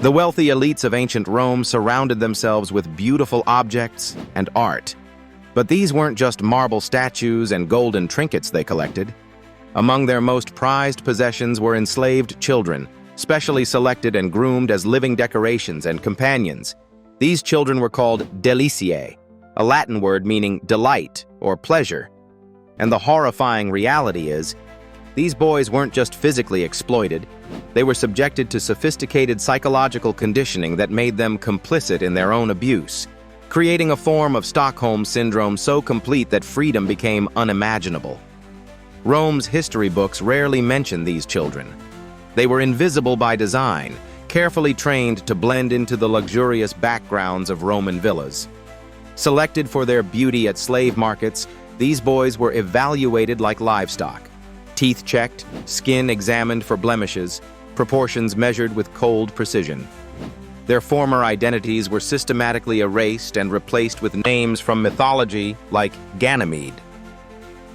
The wealthy elites of ancient Rome surrounded themselves with beautiful objects and art. But these weren't just marble statues and golden trinkets they collected. Among their most prized possessions were enslaved children, specially selected and groomed as living decorations and companions. These children were called deliciae, a Latin word meaning delight or pleasure. And the horrifying reality is, these boys weren't just physically exploited, they were subjected to sophisticated psychological conditioning that made them complicit in their own abuse, creating a form of Stockholm syndrome so complete that freedom became unimaginable. Rome's history books rarely mention these children. They were invisible by design, carefully trained to blend into the luxurious backgrounds of Roman villas. Selected for their beauty at slave markets, these boys were evaluated like livestock. Teeth checked, skin examined for blemishes, proportions measured with cold precision. Their former identities were systematically erased and replaced with names from mythology like Ganymede.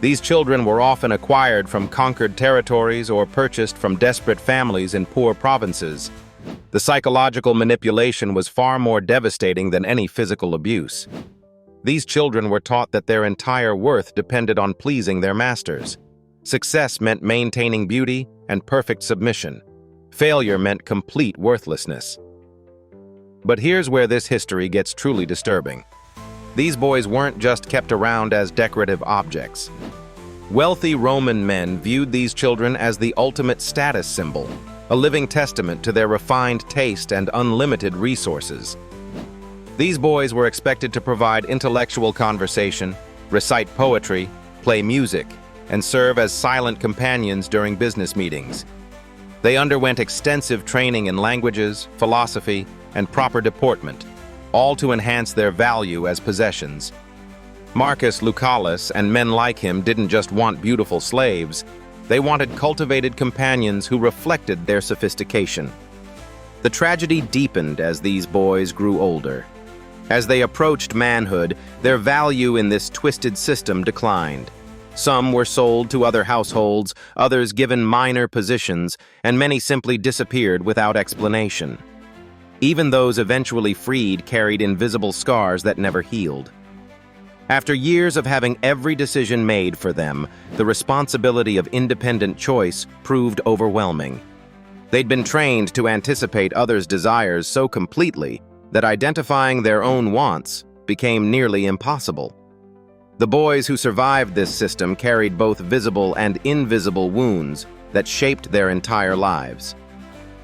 These children were often acquired from conquered territories or purchased from desperate families in poor provinces. The psychological manipulation was far more devastating than any physical abuse. These children were taught that their entire worth depended on pleasing their masters. Success meant maintaining beauty and perfect submission. Failure meant complete worthlessness. But here's where this history gets truly disturbing. These boys weren't just kept around as decorative objects. Wealthy Roman men viewed these children as the ultimate status symbol, a living testament to their refined taste and unlimited resources. These boys were expected to provide intellectual conversation, recite poetry, play music, and serve as silent companions during business meetings. They underwent extensive training in languages, philosophy, and proper deportment, all to enhance their value as possessions. Marcus Lucullus and men like him didn't just want beautiful slaves, they wanted cultivated companions who reflected their sophistication. The tragedy deepened as these boys grew older. As they approached manhood, their value in this twisted system declined. Some were sold to other households, others given minor positions, and many simply disappeared without explanation. Even those eventually freed carried invisible scars that never healed. After years of having every decision made for them, the responsibility of independent choice proved overwhelming. They'd been trained to anticipate others' desires so completely that identifying their own wants became nearly impossible. The boys who survived this system carried both visible and invisible wounds that shaped their entire lives.